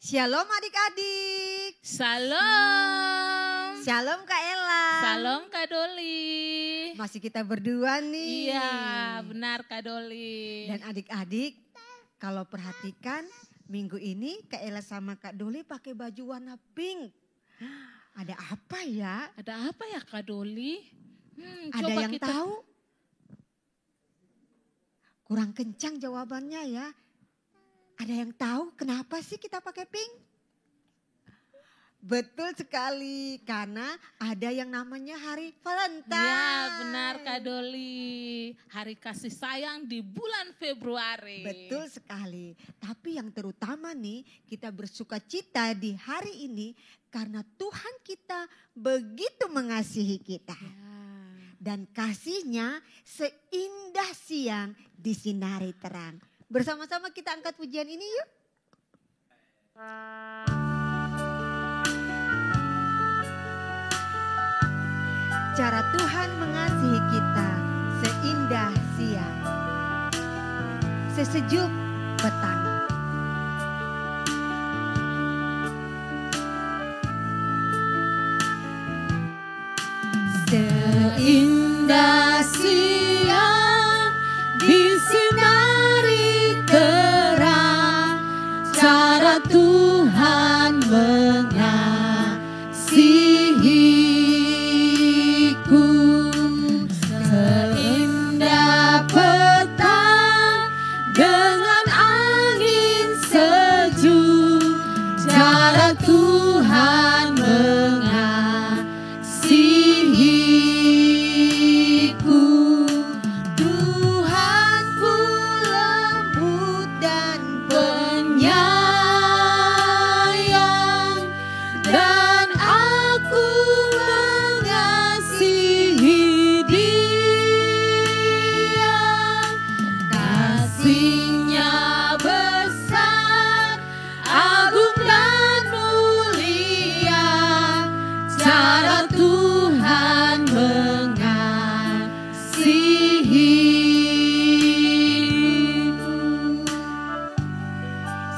Shalom adik-adik. Shalom. Shalom Kak Ella. Shalom Kak Doli. Masih kita berdua nih. Iya benar Kak Doli. Dan adik-adik kalau perhatikan minggu ini Kak Ella sama Kak Doli pakai baju warna pink. Ada apa ya? Ada apa ya Kak Doli? Ada Coba yang kita tahu? Kurang kencang jawabannya ya. Ada yang tahu kenapa sih kita pakai pink? Betul sekali, karena ada yang namanya Hari Valentine. Ya benar Kak Doli. Hari kasih sayang di bulan Februari. Betul sekali. Tapi yang terutama nih, kita bersuka cita di hari ini karena Tuhan kita begitu mengasihi kita. Ya. Dan kasihnya seindah siang disinari terang. Bersama-sama kita angkat pujian ini yuk. Cara Tuhan mengasihi kita seindah siang, sesejuk petang. Seindah siang disinari terang, cara Tuhan mengasihiku. Seindah petang dengan angin sejuk, cara Tuhan mengasihiku. Tuhanku lembut dan Penyayang dan aku mengasihi Dia. Kasihnya besar, agung dan mulia, cara Tuhan mengasihiku.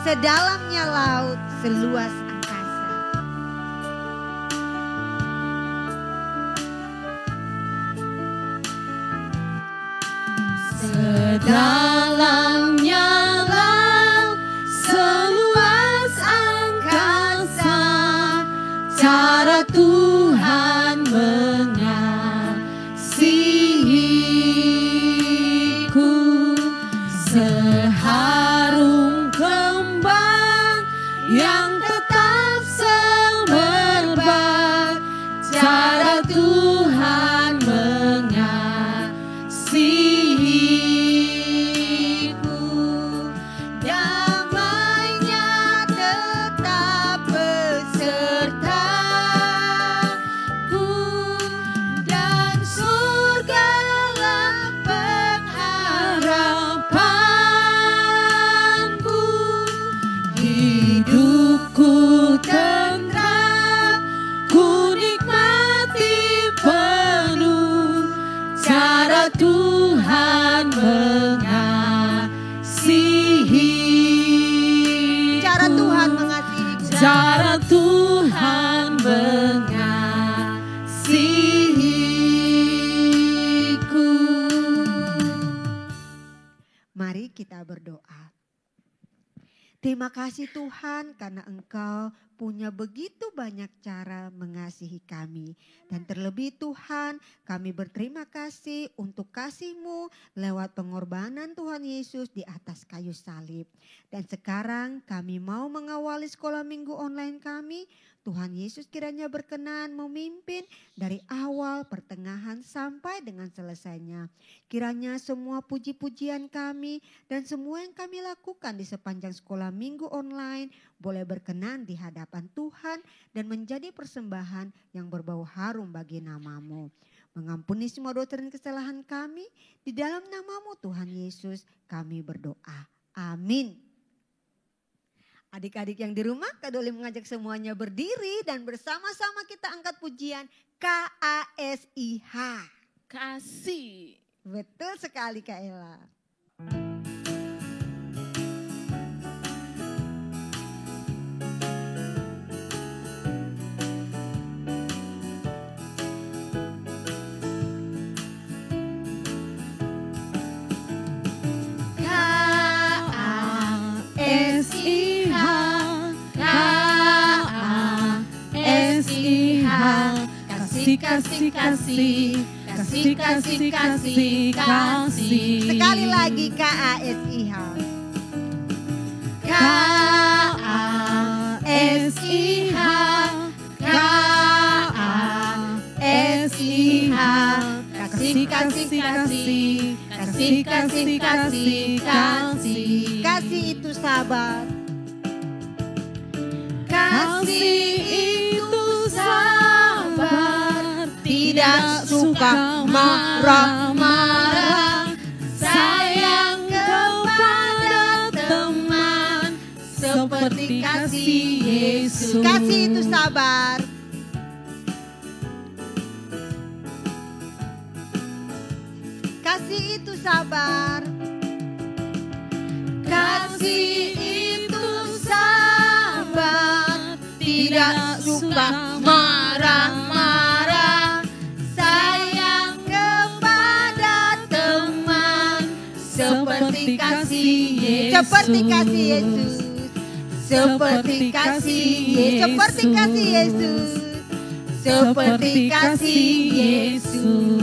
sedalamnya laut, seluas angkasa. Sedalamnya laut, seluas angkasa, cara Tuhan mengasihiku. Seharum kembang yang tetap semerbak, cara Tuhan mengasihiku. Damainya tetap besertaku Dan surgalah pengharapanku. Hidupku tentram, ku nikmati penuh, cara Tuhan mengasihi. Cara Tuhan mengasihi kita. Cara Tuhan mengasihiku. Mari kita berdoa. Terima kasih Tuhan karena Engkau punya begitu banyak cara mengasihi kami. Dan terlebih Tuhan, kami berterima kasih untuk kasih-Mu lewat pengorbanan Tuhan Yesus di atas kayu salib. Dan sekarang kami mau mengawali sekolah minggu online kami. Tuhan Yesus kiranya berkenan memimpin dari awal, pertengahan sampai dengan selesainya. Kiranya semua puji-pujian kami dan semua yang kami lakukan di sepanjang sekolah minggu online boleh berkenan di hadapan Tuhan dan menjadi persembahan yang berbau harum bagi nama-Mu. Mengampuni semua dosa dan kesalahan kami, di dalam nama-Mu Tuhan Yesus kami berdoa. Amin. Adik-adik yang di rumah, Kak Doli mengajak semuanya berdiri dan bersama-sama kita angkat pujian KASIH. Kasih. Betul sekali Kak Ella. kasih, kasih, kasih, kasih, kasih, kasih, kasih. Sekali lagi KASIH. KASIH, KASIH, kasih, kasih, kasih, kasih, kasih, kasih, kasih. Kasih itu sabar. Kasih itu sabar, tidak suka marah-marah, sayang kepada teman, seperti kasih Yesus. Kasih itu sabar. Kasih itu sabar. Kasih itu sabar, tidak suka marah-marah, sayang kepada teman, seperti kasih Yesus. Seperti kasih Yesus. Seperti kasih Yesus. Seperti kasih Yesus. Seperti kasih Yesus.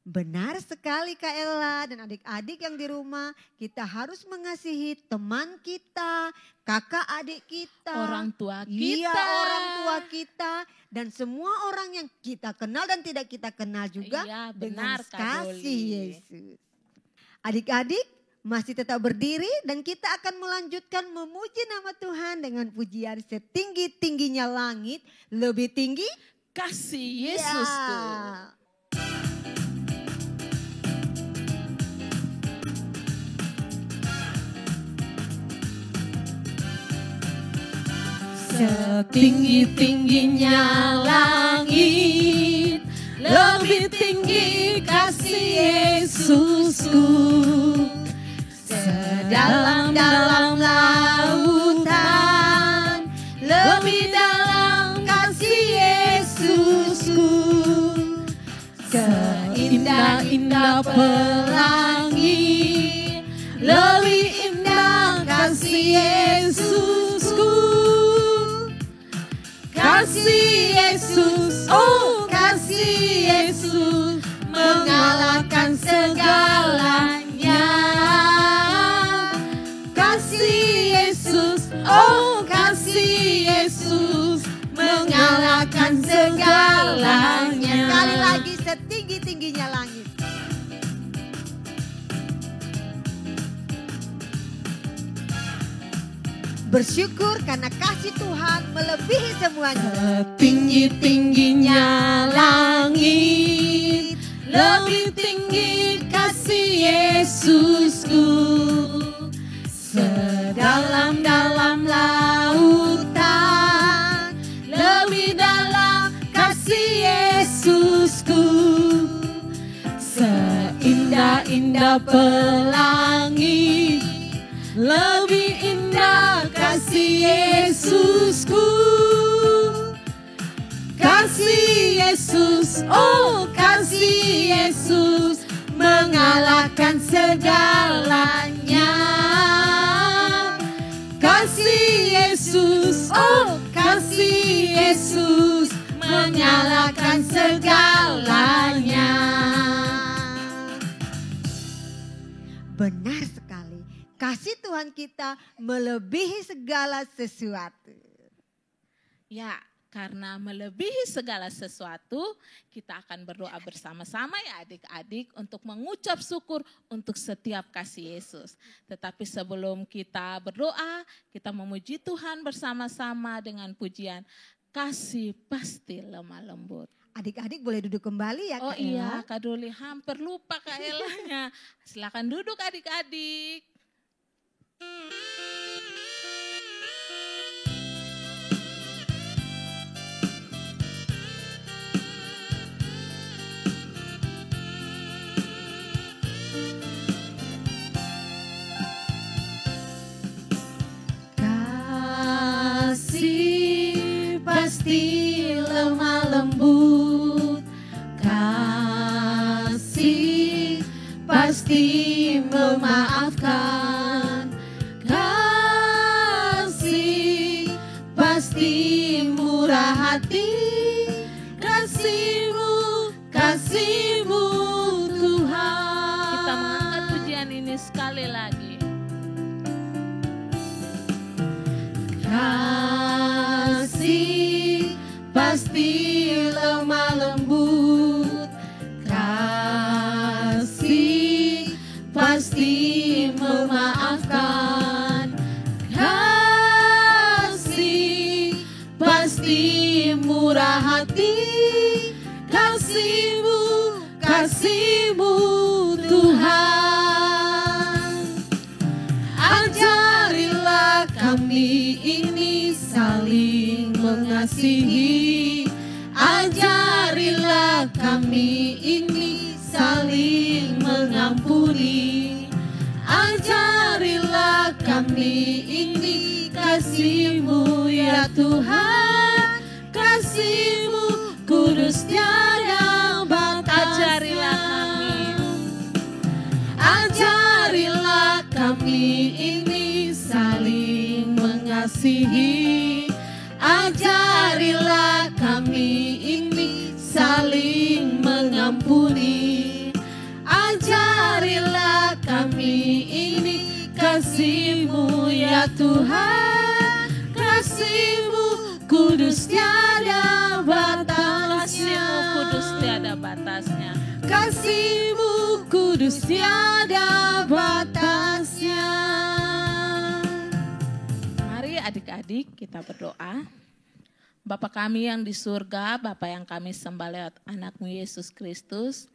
Benar sekali Kak Ella dan adik-adik yang di rumah, kita harus mengasihi teman kita, kakak adik kita, Orang tua iya, kita. orang tua kita, dan semua orang yang kita kenal dan tidak kita kenal juga Iya, dengan benar, Kak kasih Doli. Yesus. Adik-adik masih tetap berdiri dan kita akan melanjutkan memuji nama Tuhan dengan pujian setinggi-tingginya langit, lebih tinggi Kasih Yesusku. ya. Setinggi-tingginya langit, lebih tinggi kasih Yesusku. Sedalam-dalam lautan, lebih dalam kasih Yesusku. Seindah-indah pelangi, lebih indah kasih Yesusku. Kasih Yesus, oh kasih Yesus, mengalahkan segalanya. Kasih Yesus, oh kasih Yesus, mengalahkan segalanya. Sekali lagi setinggi-tingginya langit. Bersyukur karena kasih Tuhan melebihi semuanya. Setinggi-tingginya langit, lebih tinggi kasih Yesusku. Sedalam-dalam lautan, lebih dalam kasih Yesusku. Seindah-indah pelangi, lebih indah kasih Yesusku. Kasih Yesus, oh kasih Yesus, mengalahkan segalanya. Kasih Yesus, oh kasih Yesus, mengalahkan segalanya. Benar sekali. Kasih Tuhan kita melebihi segala sesuatu. Ya, karena melebihi segala sesuatu, kita akan berdoa bersama-sama ya adik-adik untuk mengucap syukur untuk setiap kasih Yesus. Tetapi sebelum kita berdoa, kita memuji Tuhan bersama-sama dengan pujian kasih pasti lemah lembut. Adik-adik boleh duduk kembali ya Oh Kak Ella. iya, Kak Doli hampir lupa Kak Elanya. Silakan duduk adik-adik. Kasih pasti lemah lembut, kasih pasti memaafkan, kasih hati, kasih-Mu, kasih-Mu Tuhan. Kita mengangkat pujian ini sekali lagi. Kasih pasti lemah lembut, kasih pasti memaafkan, kasih pasti murah hati, kasih-Mu, kasih-Mu Tuhan. Ajarilah kami ini saling mengasihi, ajarilah kami ini saling mengampuni, ajarilah kami ini kasih-Mu ya Tuhan, kasih-Mu kudus tiada batasnya. Ajarilah kami ini saling mengasihi, ajarilah kami ini saling mengampuni, ajarilah kami ini kasih-Mu ya Tuhan, kasih-Mu kudus tiada batasnya. Kasih-Mu kudus tiada batasnya. Kasih-Mu kudus tiada batasnya. Mari adik-adik kita berdoa. Bapa kami yang di surga, Bapa yang kami sembah lewat anak-Mu Yesus Kristus,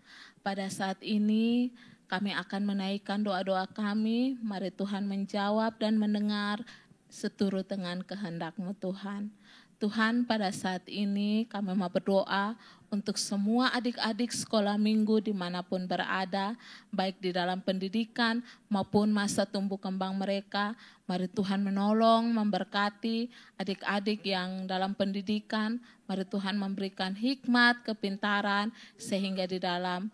pada saat ini kami akan menaikkan doa-doa kami. Mari Tuhan menjawab dan mendengar seturut dengan kehendak-Mu Tuhan. Tuhan, pada saat ini kami mau berdoa untuk semua adik-adik sekolah minggu dimanapun berada, baik di dalam pendidikan maupun masa tumbuh kembang mereka. Mari Tuhan menolong, memberkati adik-adik yang dalam pendidikan. Mari Tuhan memberikan hikmat, kepintaran, sehingga di dalam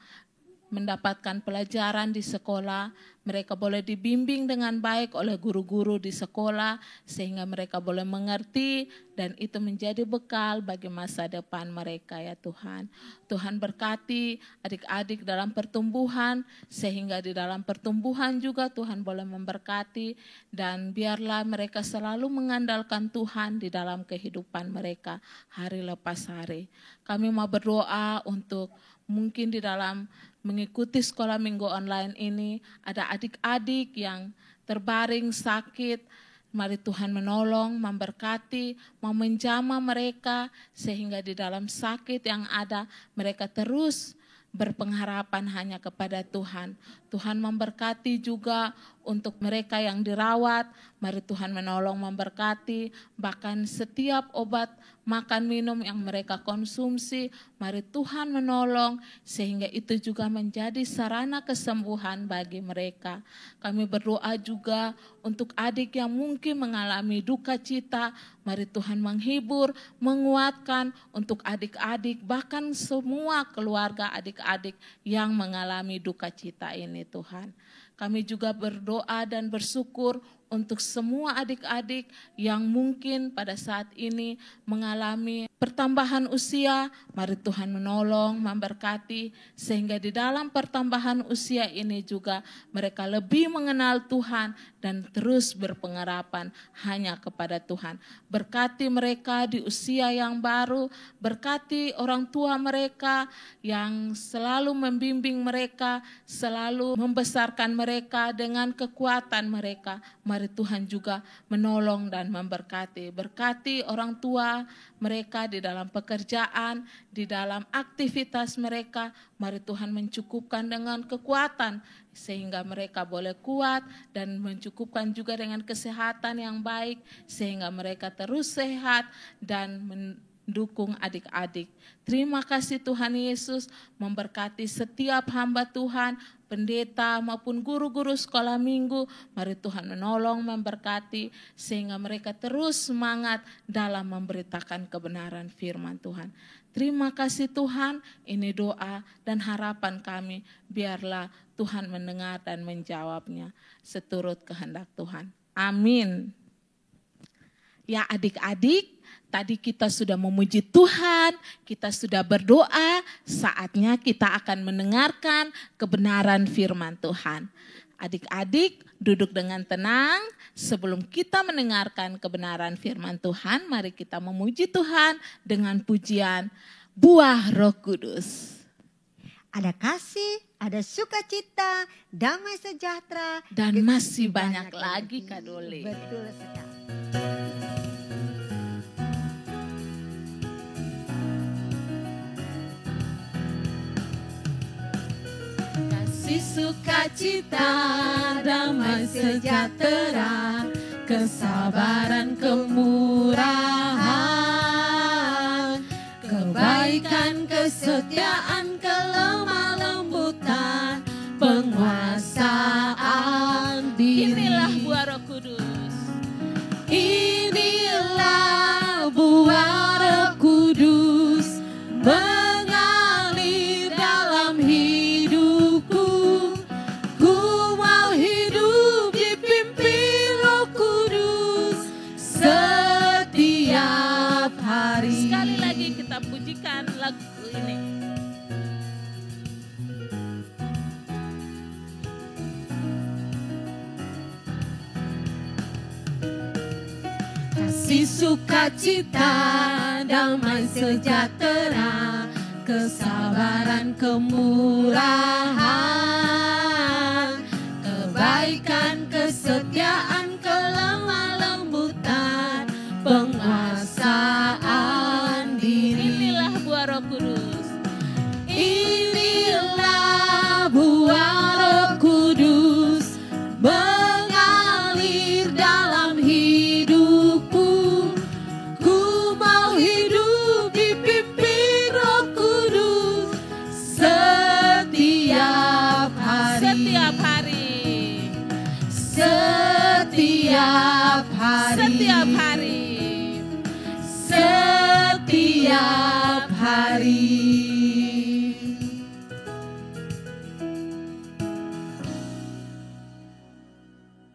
mendapatkan pelajaran di sekolah, mereka boleh dibimbing dengan baik oleh guru-guru di sekolah, sehingga mereka boleh mengerti dan itu menjadi bekal bagi masa depan mereka ya Tuhan. Tuhan berkati adik-adik dalam pertumbuhan, sehingga di dalam pertumbuhan juga Tuhan boleh memberkati, dan biarlah mereka selalu mengandalkan Tuhan di dalam kehidupan mereka hari lepas hari. Kami mau berdoa untuk mungkin di dalam mengikuti sekolah minggu online ini, ada adik-adik yang terbaring sakit. Mari Tuhan menolong, memberkati, mau menjamah mereka, sehingga di dalam sakit yang ada, mereka terus berpengharapan hanya kepada Tuhan. Tuhan memberkati juga untuk mereka yang dirawat. Mari Tuhan menolong, memberkati, bahkan setiap obat makan minum yang mereka konsumsi, mari Tuhan menolong sehingga itu juga menjadi sarana kesembuhan bagi mereka. Kami berdoa juga untuk adik yang mungkin mengalami duka cita, mari Tuhan menghibur, menguatkan untuk adik-adik, bahkan semua keluarga adik-adik yang mengalami duka cita ini Tuhan. Kami juga berdoa dan bersyukur untuk semua adik-adik yang mungkin pada saat ini mengalami pertambahan usia. Mari Tuhan menolong, memberkati, sehingga di dalam pertambahan usia ini juga mereka lebih mengenal Tuhan dan terus berpengharapan hanya kepada Tuhan. Berkati mereka di usia yang baru, berkati orang tua mereka yang selalu membimbing mereka, selalu membesarkan mereka dengan kekuatan mereka. Mari Tuhan juga menolong dan memberkati. Berkati orang tua mereka di dalam pekerjaan, di dalam aktivitas mereka. Mari Tuhan mencukupkan dengan kekuatan sehingga mereka boleh kuat dan mencukupkan juga dengan kesehatan yang baik sehingga mereka terus sehat dan mendukung adik-adik. Terima kasih Tuhan Yesus, memberkati setiap hamba Tuhan, pendeta maupun guru-guru sekolah minggu. Mari Tuhan menolong, memberkati sehingga mereka terus semangat dalam memberitakan kebenaran firman Tuhan. Terima kasih Tuhan, ini doa dan harapan kami. Biarlah Tuhan mendengar dan menjawabnya seturut kehendak Tuhan. Amin. Ya adik-adik, tadi kita sudah memuji Tuhan, kita sudah berdoa, saatnya kita akan mendengarkan kebenaran firman Tuhan. Adik-adik duduk dengan tenang, sebelum kita mendengarkan kebenaran firman Tuhan, mari kita memuji Tuhan dengan pujian Buah Roh Kudus. Ada kasih, ada sukacita, damai sejahtera, dan masih banyak lagi Kak Doli. Betul sekali. Kasih sukacita, damai sejahtera, kesabaran, kemurahan, kebaikan, kesetiaan, kelemah lembutan, penguasaan diri. Inilah buah Roh Kudus. Inilah buah Roh Kudus mengalir dalam hidupku. Ku mau hidup dipimpin Roh Kudus setiap hari. Sekali lagi kita pujikan lagu ini. Kasih sukacita, damai sejahtera, kesabaran, kemurahan, kebaikan, kesetiaan, kelemah lembutan, penguasaan diri. Inilah buah Roh Kudus. Inilah buah Roh Kudus mengalir dalam hidupku. Ku mau hidup dipimpin Roh Kudus setiap hari. Setiap hari. Setiap hari. Setiap hari. Setiap hari.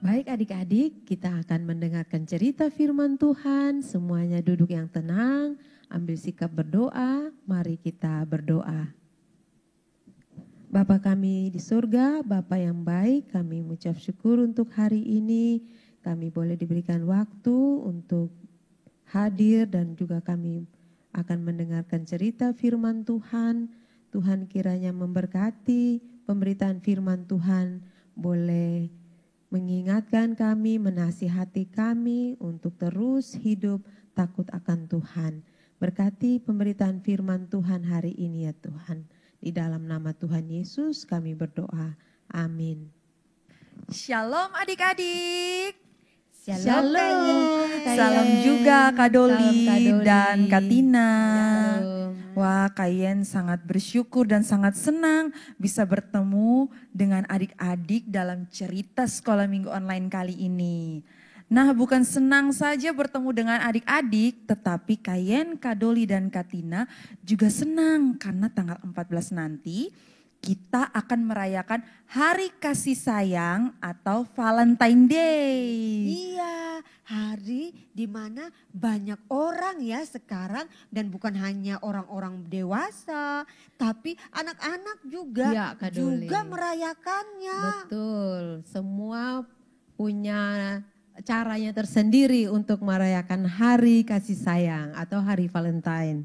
Baik adik-adik, kita akan mendengarkan cerita firman Tuhan. Semuanya duduk yang tenang, ambil sikap berdoa, mari kita berdoa. Bapa kami di surga, Bapa yang baik, kami mengucap syukur untuk hari ini. Kami boleh diberikan waktu untuk hadir dan juga kami akan mendengarkan cerita firman Tuhan. Tuhan kiranya memberkati pemberitaan firman Tuhan, boleh mengingatkan kami, menasihati kami untuk terus hidup takut akan Tuhan. Berkati pemberitaan firman Tuhan hari ini ya Tuhan. Di dalam nama Tuhan Yesus kami berdoa. Amin. Shalom adik-adik. Shalom. Salam juga Kak Doli dan Kak Tina. Shalom. Wah, Kak Yen sangat bersyukur dan sangat senang bisa bertemu dengan adik-adik dalam cerita sekolah minggu online kali ini. Nah, bukan senang saja bertemu dengan adik-adik, tetapi Kak Yen, Kak Doli dan Kak Tina juga senang karena tanggal 14 nanti kita akan merayakan Hari Kasih Sayang atau Valentine Day. Iya, hari di mana banyak orang ya sekarang dan bukan hanya orang-orang dewasa, tapi anak-anak juga Ya, Kak Doli. merayakannya. Betul, semua punya caranya tersendiri untuk merayakan hari kasih sayang atau hari Valentine.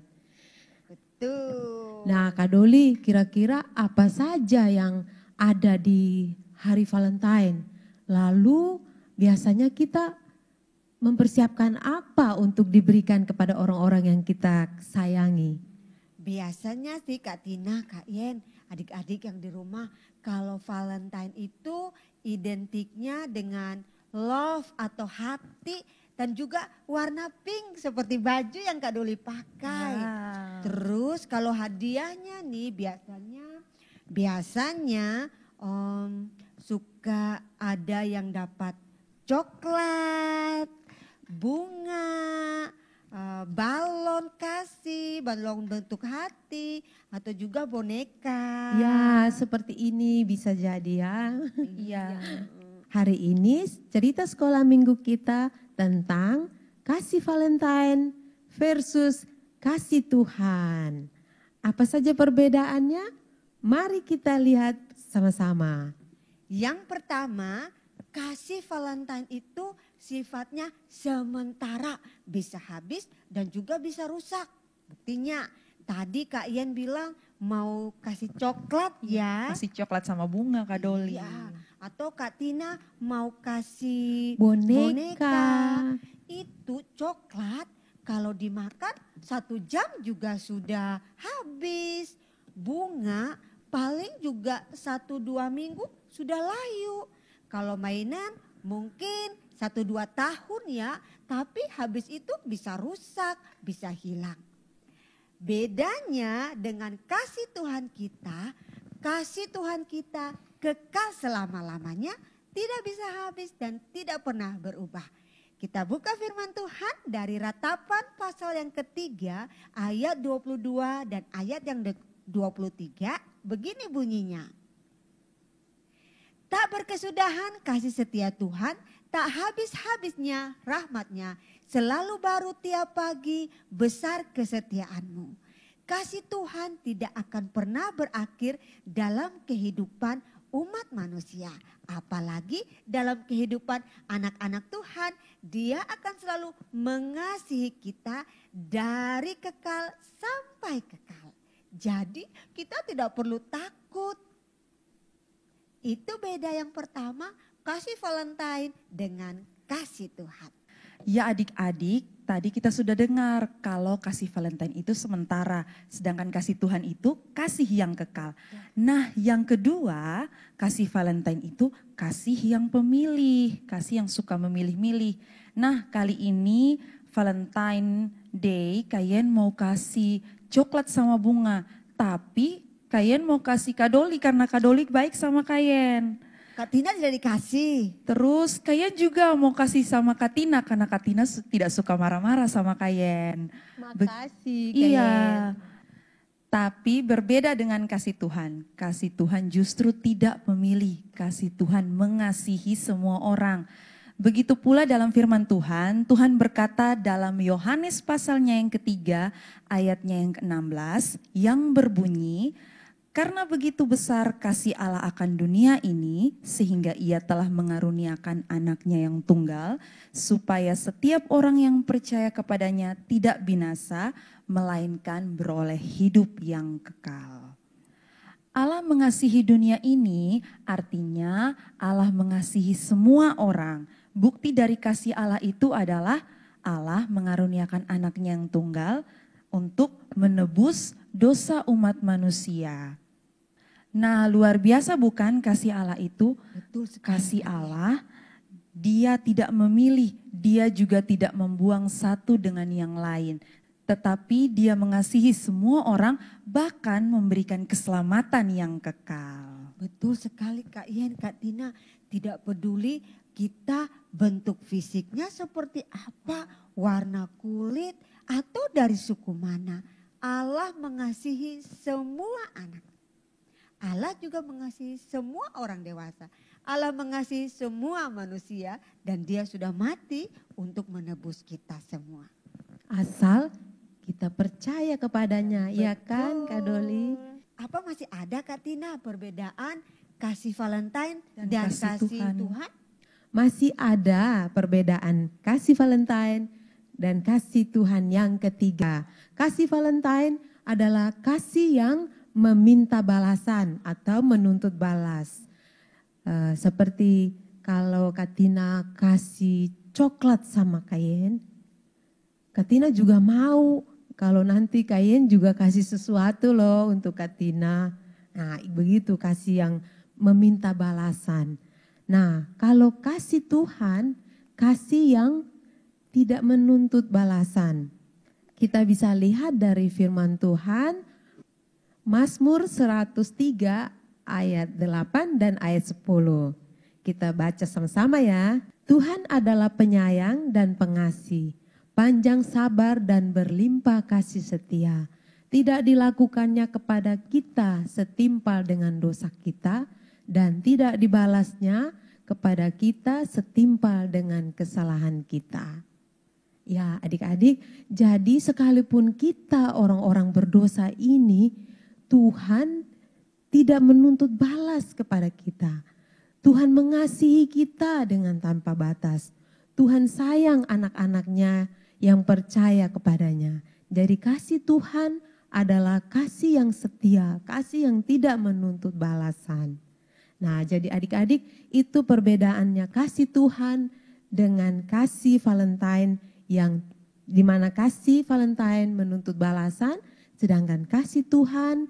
Betul. Nah Kak Doli, kira-kira apa saja yang ada di hari Valentine? Lalu biasanya kita mempersiapkan apa untuk diberikan kepada orang-orang yang kita sayangi? Biasanya sih Kak Tina, Kak Yen, adik-adik yang di rumah, kalau Valentine itu identiknya dengan love atau hati dan juga warna pink seperti baju yang Kak Doli pakai. Wow. Terus kalau hadiahnya nih biasanya suka ada yang dapat coklat, bunga, balon kasih, balon bentuk hati, atau juga boneka. Ya seperti ini bisa jadi ya. Iya. Hari ini cerita sekolah minggu kita tentang kasih Valentine, versus kasih Tuhan. Apa saja perbedaannya? Mari kita lihat sama-sama. Yang pertama, kasih Valentine itu sifatnya sementara, bisa habis dan juga bisa rusak. Buktinya tadi Kak Ian bilang mau kasih coklat ya. Kasih coklat sama bunga Kak Doli. Iya. Atau Kak Tina mau kasih Boneka. Itu coklat kalau dimakan 1 jam juga sudah habis. Bunga paling juga 1-2 minggu sudah layu. Kalau mainan mungkin 1-2 tahun ya, tapi habis itu bisa rusak, bisa hilang. Bedanya dengan kasih Tuhan kita kekal selama-lamanya, tidak bisa habis dan tidak pernah berubah. Kita buka firman Tuhan dari Ratapan pasal yang ketiga ayat 22 dan ayat yang 23, begini bunyinya. Tak berkesudahan kasih setia Tuhan, tak habis-habisnya rahmatnya, selalu baru tiap pagi, besar kesetiaanmu. Kasih Tuhan tidak akan pernah berakhir dalam kehidupan umat manusia. Apalagi dalam kehidupan anak-anak Tuhan, Dia akan selalu mengasihi kita dari kekal sampai kekal. Jadi kita tidak perlu takut. Itu beda yang pertama, kasih Valentine dengan kasih Tuhan. Ya adik-adik, tadi kita sudah dengar kalau kasih Valentine itu sementara, sedangkan kasih Tuhan itu kasih yang kekal. Nah yang kedua, kasih Valentine itu kasih yang pemilih, kasih yang suka memilih-milih. Nah kali ini Valentine Day, kalian mau kasih coklat sama bunga, tapi kalian mau kasih Kak Doli karena Kak Doli baik sama kalian. Kak Tina tidak dikasih. Terus kalian juga mau kasih sama Kak Tina karena Kak Tina tidak suka marah-marah sama kalian. Makasih Iya. Tapi berbeda dengan kasih Tuhan. Kasih Tuhan justru tidak memilih. Kasih Tuhan mengasihi semua orang. Begitu pula dalam firman Tuhan, Tuhan berkata dalam Yohanes pasalnya yang ketiga, ayatnya yang ke-16, yang berbunyi, karena begitu besar kasih Allah akan dunia ini, sehingga Ia telah mengaruniakan anaknya yang tunggal, supaya setiap orang yang percaya kepadanya tidak binasa, melainkan beroleh hidup yang kekal. Allah mengasihi dunia ini, artinya Allah mengasihi semua orang. Bukti dari kasih Allah itu adalah Allah mengaruniakan anaknya yang tunggal untuk menebus dosa umat manusia. Nah luar biasa bukan kasih Allah itu? Betul sekali. Kasih Allah, Dia tidak memilih, Dia juga tidak membuang satu dengan yang lain. Tetapi Dia mengasihi semua orang, bahkan memberikan keselamatan yang kekal. Betul sekali Kak Ian, Kak Tina, tidak peduli kita bentuk fisiknya seperti apa, warna kulit atau dari suku mana. Allah mengasihi semua anak. Allah juga mengasihi semua orang dewasa. Allah mengasihi semua manusia dan Dia sudah mati untuk menebus kita semua. Asal kita percaya kepadanya, ya kan Kak Doli? Apa masih ada Kak Tina perbedaan kasih Valentine dan kasih kasih Tuhan? Tuhan? Masih ada perbedaan kasih Valentine dan kasih Tuhan yang ketiga. Kasih Valentine adalah kasih yang meminta balasan atau menuntut balas. Seperti kalau Katina kasih coklat sama Kayen, Katina juga mau kalau nanti Kayen juga kasih sesuatu loh untuk Katina. Nah begitu kasih yang meminta balasan. Nah kalau kasih Tuhan, kasih yang tidak menuntut balasan. Kita bisa lihat dari firman Tuhan, Mazmur 103 ayat 8 dan ayat 10. Kita baca sama-sama ya. Tuhan adalah penyayang dan pengasih, panjang sabar dan berlimpah kasih setia. Tidak dilakukannya kepada kita setimpal dengan dosa kita dan tidak dibalasnya kepada kita setimpal dengan kesalahan kita. Ya adik-adik, jadi sekalipun kita orang-orang berdosa ini, Tuhan tidak menuntut balas kepada kita. Tuhan mengasihi kita dengan tanpa batas. Tuhan sayang anak-anaknya yang percaya kepadanya. Jadi kasih Tuhan adalah kasih yang setia, kasih yang tidak menuntut balasan. Nah, jadi adik-adik, itu perbedaannya kasih Tuhan dengan kasih Valentine, yang dimana kasih Valentine menuntut balasan, sedangkan kasih Tuhan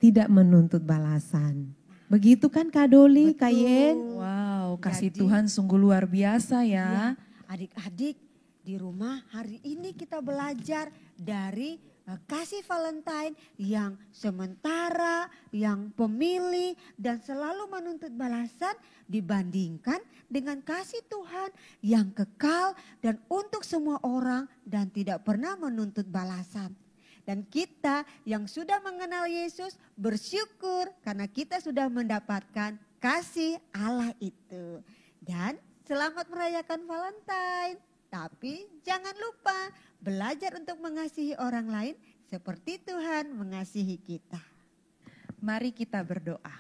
tidak menuntut balasan. Begitu kan Kak Doli, Kak Yen? Wow, kasih Jadi- Tuhan sungguh luar biasa ya. Adik-adik di rumah hari ini kita belajar dari kasih Valentine yang sementara, yang pemilih dan selalu menuntut balasan dibandingkan dengan kasih Tuhan yang kekal dan untuk semua orang dan tidak pernah menuntut balasan. Dan kita yang sudah mengenal Yesus bersyukur karena kita sudah mendapatkan kasih Allah itu. Dan selamat merayakan Valentine. Tapi jangan lupa belajar untuk mengasihi orang lain seperti Tuhan mengasihi kita. Mari kita berdoa.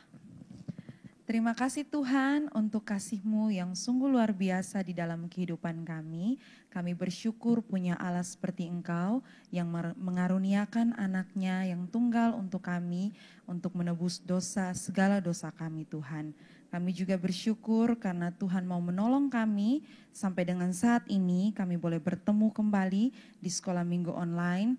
Terima kasih Tuhan untuk kasih-Mu yang sungguh luar biasa di dalam kehidupan kami. Kami bersyukur punya Allah seperti Engkau yang mengaruniakan anaknya yang tunggal untuk kami, untuk menebus dosa, segala dosa kami Tuhan. Kami juga bersyukur karena Tuhan mau menolong kami sampai dengan saat ini kami boleh bertemu kembali di sekolah minggu online.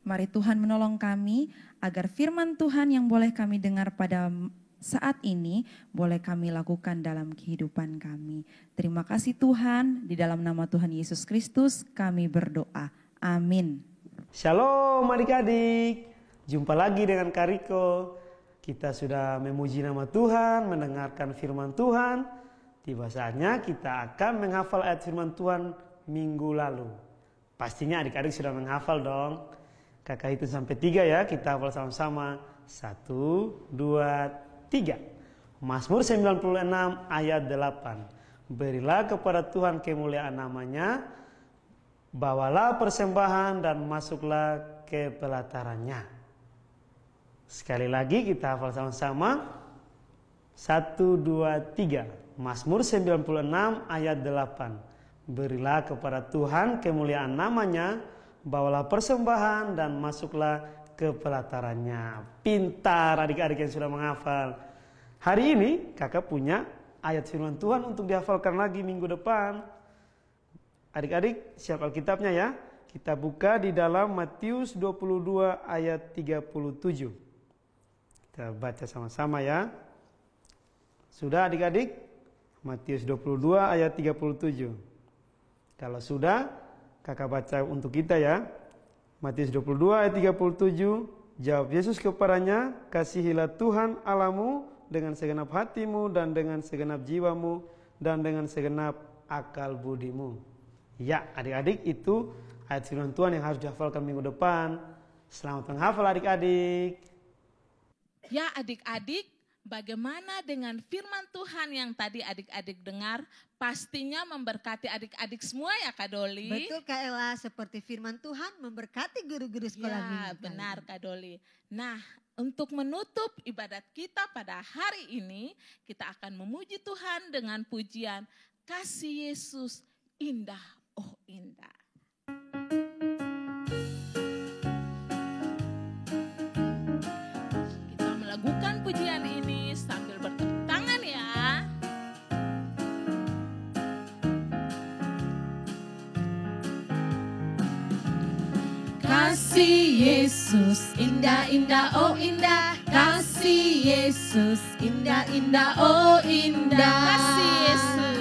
Mari Tuhan menolong kami agar firman Tuhan yang boleh kami dengar pada saat ini boleh kami lakukan dalam kehidupan kami. Terima kasih Tuhan, di dalam nama Tuhan Yesus Kristus kami berdoa. Amin. Shalom adik-adik, jumpa lagi dengan Kak Riko. Kita sudah memuji nama Tuhan, mendengarkan firman Tuhan. Tiba saatnya kita akan menghafal ayat firman Tuhan minggu lalu. Pastinya adik-adik sudah menghafal dong. Kakak hitung sampai 3 ya, kita hafal sama-sama. 1, 2, 3. Mazmur 96 ayat 8. Berilah kepada Tuhan kemuliaan namanya, bawalah persembahan dan masuklah ke pelatarannya. Sekali lagi kita hafal sama-sama. 1, 2, 3. Mazmur 96 ayat 8. Berilah kepada Tuhan kemuliaan namanya, bawalah persembahan dan masuklah ke pelatarannya. Pintar adik-adik yang sudah menghafal. Hari ini kakak punya ayat firman Tuhan untuk dihafalkan lagi minggu depan. Adik-adik siap Alkitabnya ya. Kita buka di dalam Matius 22 ayat 37. Kita baca sama-sama ya. Sudah adik-adik? Matius 22 ayat 37. Kalau sudah, kakak baca untuk kita ya. Matius 22 ayat 37. Jawab Yesus kepadanya, kasihilah Tuhan Allahmu dengan segenap hatimu dan dengan segenap jiwamu dan dengan segenap akal budimu. Ya adik-adik, itu ayat firman Tuhan yang harus dihafalkan minggu depan. Selamat menghafal adik-adik. Ya adik-adik, bagaimana dengan firman Tuhan yang tadi adik-adik dengar? Pastinya memberkati adik-adik semua ya Kak Doli. Betul Kak Ella, seperti firman Tuhan memberkati guru-guru sekolah Ya minggu. benar Kak Doli. Nah, untuk menutup ibadat kita pada hari ini, kita akan memuji Tuhan dengan pujian Kasih Yesus Indah, oh Indah. Kita melakukan pujian ini sambil bertepuk tangan ya. Kasih Yesus indah-indah oh indah, kasih Yesus indah-indah oh indah, Kasih Yesus.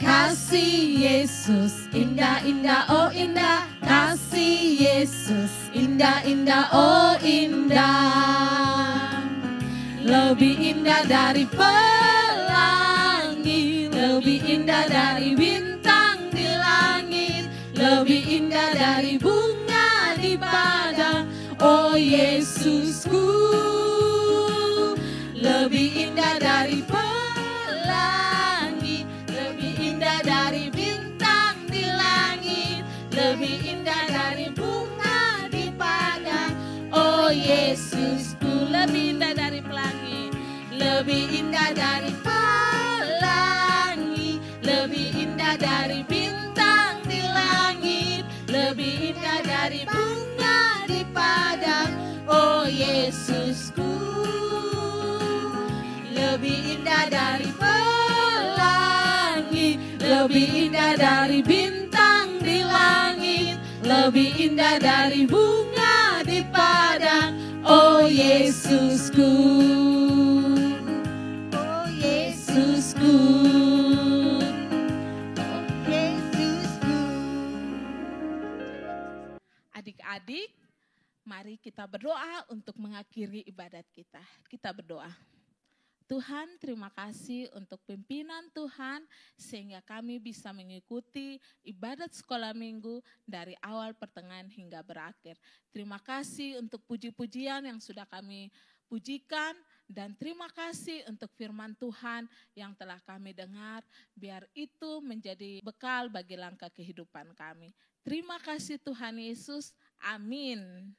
kasih Yesus indah-indah oh indah, kasih Yesus indah-indah oh indah, lebih indah dari pelangi, lebih indah dari bintang di langit, lebih indah dari bunga di padang, oh Yesusku, lebih indah dari pelangi, lebih indah dari bintang Yesusku, lebih indah dari pelangi, lebih indah dari pelangi, lebih indah dari bintang di langit, lebih indah dari bunga di padang. Oh Yesusku, lebih indah dari pelangi, lebih indah dari bintang di langit, lebih indah dari bunga di padang. Oh Yesusku, oh Yesusku, oh Yesusku. Adik-adik, mari kita berdoa untuk mengakhiri ibadat kita. Kita berdoa. Tuhan, terima kasih untuk pimpinan Tuhan sehingga kami bisa mengikuti ibadat sekolah minggu dari awal, pertengahan hingga berakhir. Terima kasih untuk puji-pujian yang sudah kami pujikan dan terima kasih untuk firman Tuhan yang telah kami dengar, biar itu menjadi bekal bagi langkah kehidupan kami. Terima kasih Tuhan Yesus, amin.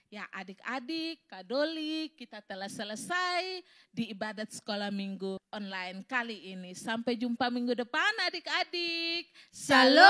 Ya adik-adik, Kak Doli, kita telah selesai di ibadat sekolah minggu online kali ini. Sampai jumpa minggu depan adik-adik. Shalom.